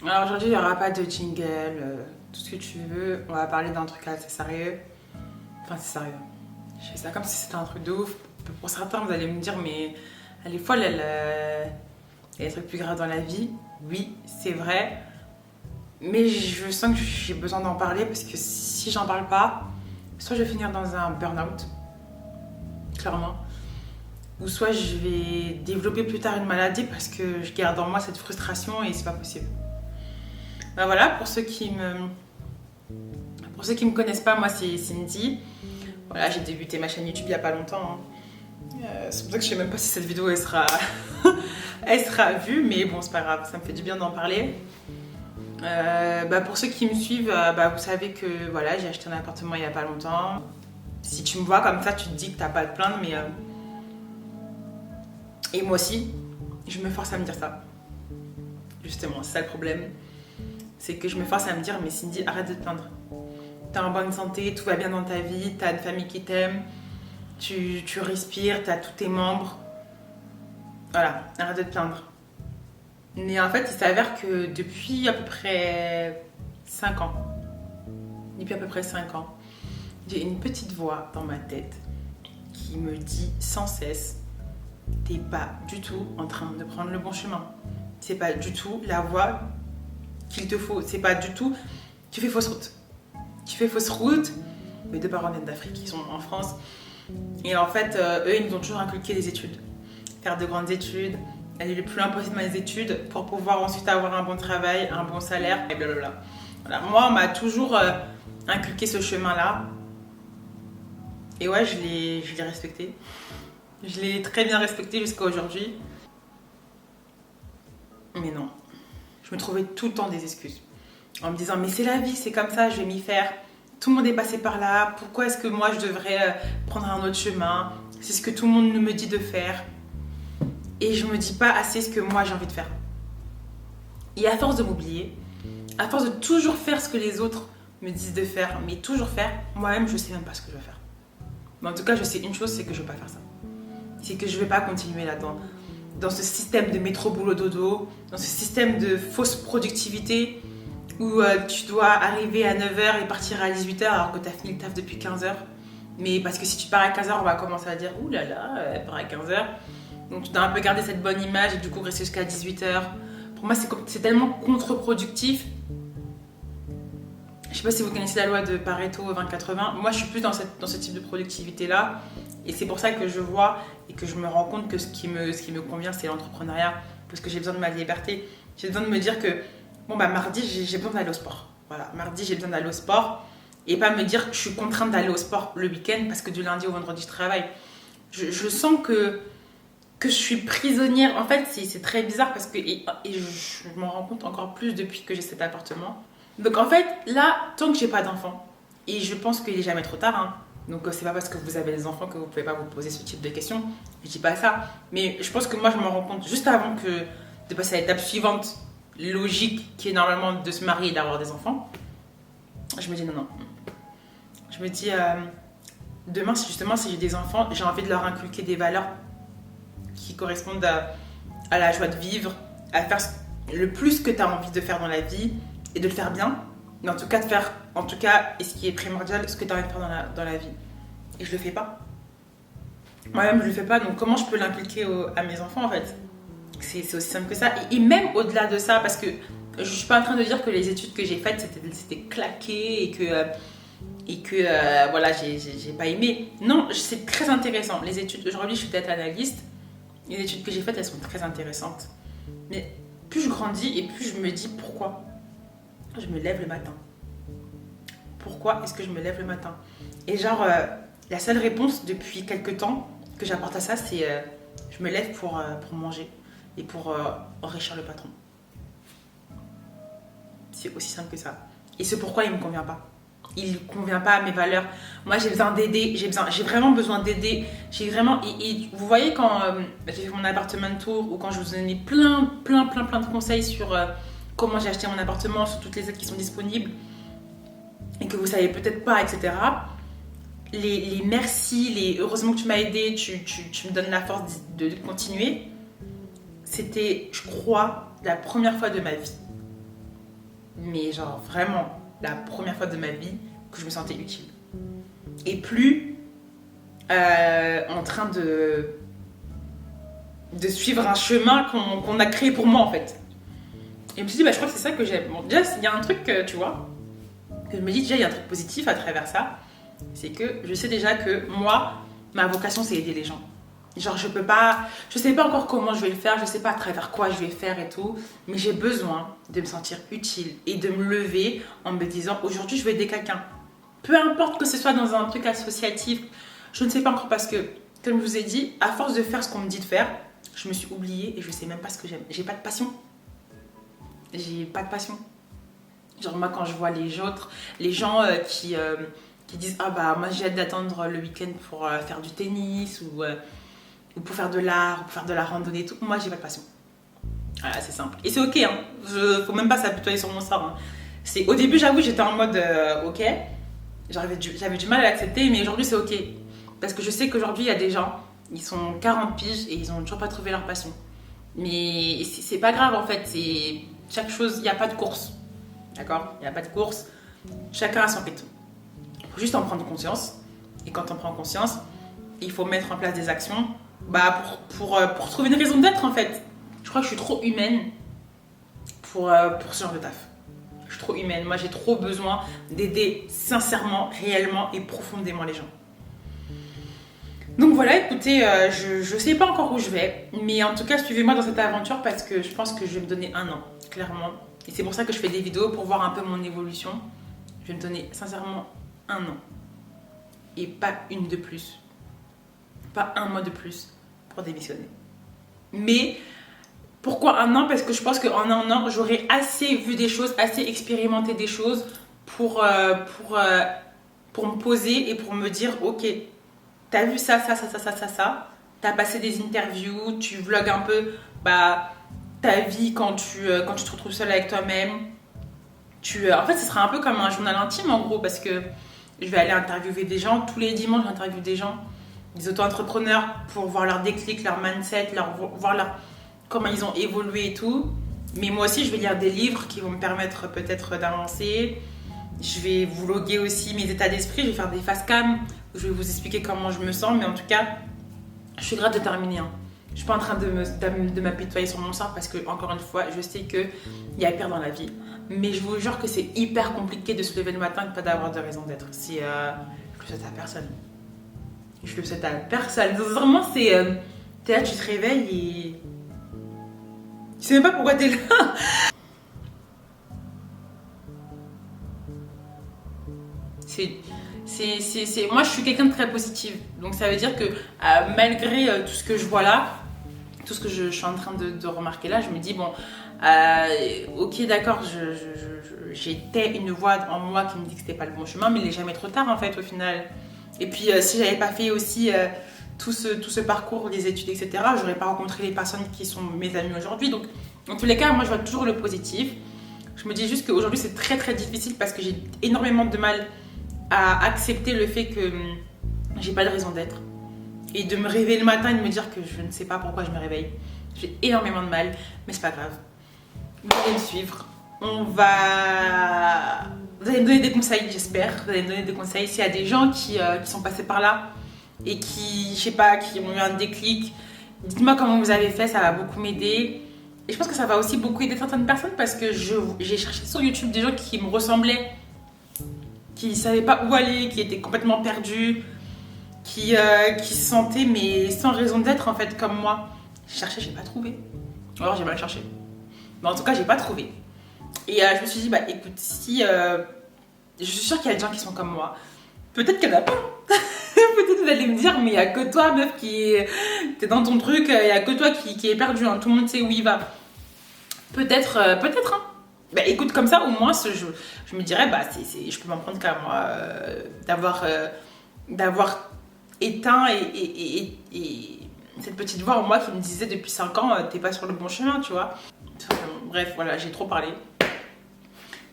Alors aujourd'hui, il n'y aura pas de jingle, tout ce que tu veux. On va parler d'un truc assez sérieux. Enfin, c'est sérieux. Je fais ça comme si c'était un truc de ouf. Pour certains, vous allez me dire, mais elle est folle, il y a des trucs plus graves dans la vie. Oui, c'est vrai. Mais je sens que j'ai besoin d'en parler parce que si j'en parle pas, soit je vais finir dans un burn-out, clairement. Ou soit je vais développer plus tard une maladie parce que je garde en moi cette frustration et c'est pas possible. Ben voilà, pour ceux qui me connaissent pas, moi c'est Cindy. Voilà, j'ai débuté ma chaîne YouTube il y a pas longtemps. C'est pour ça que je sais même pas si cette vidéo elle sera, elle sera vue, mais bon c'est pas grave, ça me fait du bien d'en parler. Pour ceux qui me suivent, vous savez que voilà, j'ai acheté un appartement il y a pas longtemps. Si tu me vois comme ça, tu te dis que t'as pas à te plaindre, mais et moi aussi, je me force à me dire ça. Justement, c'est ça le problème. C'est que je me force à me dire, mais Cindy, arrête de te plaindre. T'es en bonne santé, tout va bien dans ta vie, t'as une famille qui t'aime, tu respires, t'as tous tes membres. Voilà, arrête de te plaindre. Mais en fait, il s'avère que depuis à peu près 5 ans, j'ai une petite voix dans ma tête qui me dit sans cesse, t'es pas du tout en train de prendre le bon chemin. C'est pas du tout la voie qu'il te faut. C'est pas du tout. Tu fais fausse route. Tu fais fausse route. Mes deux parents viennent d'Afrique, ils sont en France. Et en fait, eux, ils nous ont toujours inculqué des études. Faire de grandes études, aller le plus loin possible dans les études pour pouvoir ensuite avoir un bon travail, un bon salaire, et blablabla. Voilà. Moi, on m'a toujours inculqué ce chemin-là. Et ouais, je l'ai respecté. Je l'ai très bien respecté jusqu'à aujourd'hui. Mais non. Je me trouvais tout le temps des excuses. En me disant, mais c'est la vie, c'est comme ça, je vais m'y faire. Tout le monde est passé par là. Pourquoi est-ce que moi, je devrais prendre un autre chemin? C'est ce que tout le monde me dit de faire. Et je me dis pas assez ce que moi, j'ai envie de faire. Et à force de m'oublier, à force de toujours faire ce que les autres me disent de faire, mais toujours faire, moi-même, je sais même pas ce que je veux faire. Mais en tout cas, je sais une chose, c'est que je veux pas faire ça. C'est que je vais pas continuer là-dedans. Dans ce système de métro boulot dodo, dans ce système de fausse productivité où tu dois arriver à 9h et partir à 18h alors que tu as fini le taf depuis 15h. Mais parce que si tu pars à 15h, on va commencer à dire ouh là là, elle part à 15h. Donc tu dois un peu garder cette bonne image et du coup rester jusqu'à 18h. Pour moi, c'est tellement contre-productif. Je sais pas si vous connaissez la loi de Pareto 20-80. Moi, je suis plus dans ce type de productivité-là. Et c'est pour ça que je vois et que je me rends compte que ce qui me convient, c'est l'entrepreneuriat. Parce que j'ai besoin de ma liberté. J'ai besoin de me dire que, mardi, j'ai besoin d'aller au sport. Voilà, mardi, j'ai besoin d'aller au sport. Et pas me dire que je suis contrainte d'aller au sport le week-end parce que du lundi au vendredi, je travaille. Je sens que je suis prisonnière. En fait, c'est très bizarre parce que... Et je m'en rends compte encore plus depuis que j'ai cet appartement. Donc en fait, là, tant que j'ai pas d'enfant, et je pense qu'il est jamais trop tard, hein, donc c'est pas parce que vous avez des enfants que vous pouvez pas vous poser ce type de questions, je dis pas ça, mais je pense que moi je me rends compte juste avant de passer à l'étape suivante, logique, qui est normalement de se marier et d'avoir des enfants, je me dis non. Je me dis, demain, si j'ai des enfants, j'ai envie de leur inculquer des valeurs qui correspondent à la joie de vivre, à faire le plus que tu as envie de faire dans la vie, et de le faire bien, mais en tout cas et ce qui est primordial, ce que tu as envie de faire dans la vie. Et je le fais pas. Moi-même, je le fais pas, donc comment je peux l'inculquer à mes enfants en fait? C'est aussi simple que ça. Et même au-delà de ça, parce que je suis pas en train de dire que les études que j'ai faites, c'était claqué et que voilà, j'ai pas aimé. Non, c'est très intéressant. Les études, aujourd'hui, je suis data analyst. Les études que j'ai faites, elles sont très intéressantes. Mais plus je grandis et plus je me dis pourquoi je me lève le matin. Pourquoi est-ce que je me lève le matin? Et genre, la seule réponse depuis quelques temps que j'apporte à ça, c'est je me lève pour manger et pour enrichir le patron. C'est aussi simple que ça. Et c'est pourquoi il ne me convient pas. Il ne convient pas à mes valeurs. Moi, j'ai besoin d'aider. J'ai vraiment besoin d'aider. J'ai vraiment... Et vous voyez quand j'ai fait mon appartement tour ou quand je vous ai donné plein de conseils sur... comment j'ai acheté mon appartement, sur toutes les aides qui sont disponibles et que vous savez peut-être pas, etc. Les merci, les heureusement que tu m'as aidé, tu me donnes la force de continuer. C'était, je crois, la première fois de ma vie mais genre vraiment la première fois de ma vie que je me sentais utile. Et plus en train de suivre un chemin qu'on a créé pour moi en fait. Et je me suis dit, je crois que c'est ça que j'aime. Bon, déjà, il y a un truc, tu vois, que je me dis déjà, il y a un truc positif à travers ça. C'est que je sais déjà que moi, ma vocation, c'est aider les gens. Genre, je sais pas encore comment je vais le faire, je sais pas à travers quoi je vais faire et tout, mais j'ai besoin de me sentir utile et de me lever en me disant, aujourd'hui, je vais aider quelqu'un. Peu importe que ce soit dans un truc associatif, je ne sais pas encore parce que, comme je vous ai dit, à force de faire ce qu'on me dit de faire, je me suis oubliée et je sais même pas ce que j'aime. J'ai pas de passion. J'ai pas de passion. Genre, moi, quand je vois les gens qui disent, moi j'ai hâte d'attendre le week-end pour faire du tennis ou pour faire de l'art, ou pour faire de la randonnée et tout. Moi, j'ai pas de passion. Voilà, c'est simple. Et c'est ok, hein. Faut même pas s'apitoyer sur mon sort. Hein. Au début, j'avoue, j'étais en mode ok. J'avais du mal à l'accepter, mais aujourd'hui, c'est ok. Parce que je sais qu'aujourd'hui, il y a des gens, ils sont 40 piges et ils ont toujours pas trouvé leur passion. Mais c'est pas grave en fait. C'est chaque chose, il n'y a pas de course. D'accord? Il n'y a pas de course. Chacun a son rythme. Il faut juste en prendre conscience. Et quand on prend conscience, il faut mettre en place des actions pour trouver une raison d'être en fait. Je crois que je suis trop humaine pour ce genre de taf. Je suis trop humaine. Moi, j'ai trop besoin d'aider sincèrement, réellement et profondément les gens. Donc voilà, écoutez, je sais pas encore où je vais, mais en tout cas, suivez-moi dans cette aventure parce que je pense que je vais me donner 1 an, clairement. Et c'est pour ça que je fais des vidéos pour voir un peu mon évolution. Je vais me donner sincèrement 1 an. Et pas une de plus. Pas 1 mois de plus pour démissionner. Mais pourquoi 1 an? Parce que je pense qu'en 1 an, j'aurai assez vu des choses, assez expérimenté des choses pour me poser et pour me dire, ok, t'as vu ça, t'as passé des interviews, tu vlogs un peu ta vie quand tu te retrouves seule avec toi-même. En fait, ce sera un peu comme un journal intime en gros, parce que je vais aller interviewer des gens. Tous les dimanches, j'interviewe des gens, des auto-entrepreneurs, pour voir leur déclic, leur mindset, voir comment ils ont évolué et tout. Mais moi aussi, je vais lire des livres qui vont me permettre peut-être d'avancer. Je vais vlogger aussi mes états d'esprit, je vais faire des face cam où je vais vous expliquer comment je me sens, mais en tout cas, je suis grave déterminée. Hein. Je suis pas en train de m'apitoyer sur mon sort parce que, encore une fois, je sais qu'il y a pire dans la vie. Mais je vous jure que c'est hyper compliqué de se lever le matin et de pas d'avoir de raison d'être. Je le souhaite à personne. Je le souhaite à personne. Vraiment, t'es là, tu te réveilles et tu sais même pas pourquoi t'es là. Moi, je suis quelqu'un de très positive. Donc, ça veut dire que malgré tout ce que je vois là, tout ce que je suis en train de remarquer là, je me dis, ok, d'accord, j'étais une voix en moi qui me dit que c'était pas le bon chemin, mais il n'est jamais trop tard en fait, au final. Et puis, si j'avais pas fait aussi tout ce parcours, les études, etc., j'aurais pas rencontré les personnes qui sont mes amies aujourd'hui. Donc, dans tous les cas, moi, je vois toujours le positif. Je me dis juste qu'aujourd'hui, c'est très, très difficile parce que j'ai énormément de mal à accepter le fait que j'ai pas de raison d'être et de me réveiller le matin et de me dire que je ne sais pas pourquoi je me réveille. J'ai énormément de mal, mais c'est pas grave. Vous allez me suivre. Vous allez me donner des conseils, j'espère. Vous allez me donner des conseils. S'il y a des gens qui sont passés par là et qui, je sais pas, qui ont eu un déclic, dites-moi comment vous avez fait, ça va beaucoup m'aider. Et je pense que ça va aussi beaucoup aider certaines personnes parce que j'ai cherché sur YouTube des gens qui me ressemblaient, qui ne savaient pas où aller, qui étaient complètement perdus, qui se sentaient mais sans raison d'être en fait comme moi. J'ai cherché, j'ai pas trouvé. Alors j'ai mal cherché. Mais en tout cas, j'ai pas trouvé. Et je me suis dit, écoute, si je suis sûre qu'il y a des gens qui sont comme moi. Peut-être qu'il y en a pas. Peut-être vous allez me dire, mais il y a que toi, meuf, t'es dans ton truc, il y a que toi qui est perdu. Hein. Tout le monde sait où il va. Peut-être, hein. Écoute, comme ça, au moins, je me dirais, je peux m'en prendre qu'à moi d'avoir éteint et cette petite voix en moi qui me disait depuis 5 ans, t'es pas sur le bon chemin, tu vois. Bref, voilà, j'ai trop parlé.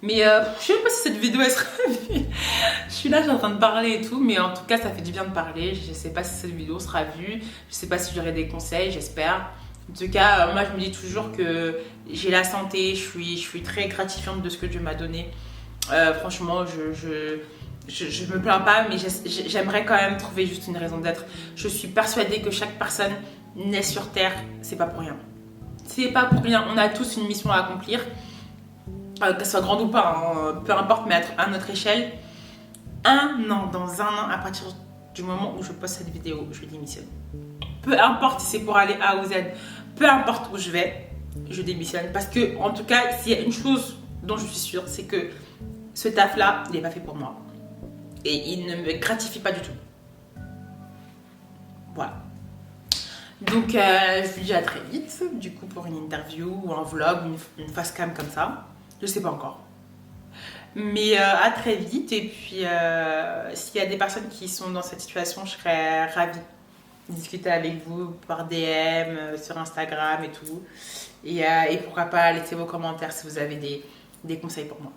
Mais je sais même pas si cette vidéo elle sera vue. Je suis là, je suis en train de parler et tout, mais en tout cas, ça fait du bien de parler. Je sais pas si cette vidéo sera vue. Je sais pas si j'aurai des conseils, j'espère. En tout cas, moi je me dis toujours que j'ai la santé, je suis très gratifiante de ce que Dieu m'a donné. Franchement, je me plains pas, mais j'aimerais quand même trouver juste une raison d'être. Je suis persuadée que chaque personne naît sur Terre, c'est pas pour rien. C'est pas pour rien, on a tous une mission à accomplir, qu'elle soit grande ou pas, hein, peu importe, mais à notre échelle. Dans un an, à partir du moment où je poste cette vidéo, je démissionne. Peu importe si c'est pour aller A ou Z, peu importe où je vais, je démissionne. Parce que, en tout cas, s'il y a une chose dont je suis sûre, c'est que ce taf-là, il n'est pas fait pour moi. Et il ne me gratifie pas du tout. Voilà. Donc, je vous dis à très vite, du coup, pour une interview ou un vlog, une face cam comme ça. Je sais pas encore. Mais à très vite. Et puis, s'il y a des personnes qui sont dans cette situation, je serais ravie de discuter avec vous par DM, sur Instagram et tout. Et pourquoi pas laisser vos commentaires si vous avez des conseils pour moi.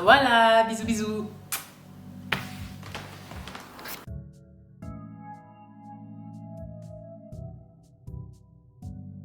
Voilà, bisous bisous.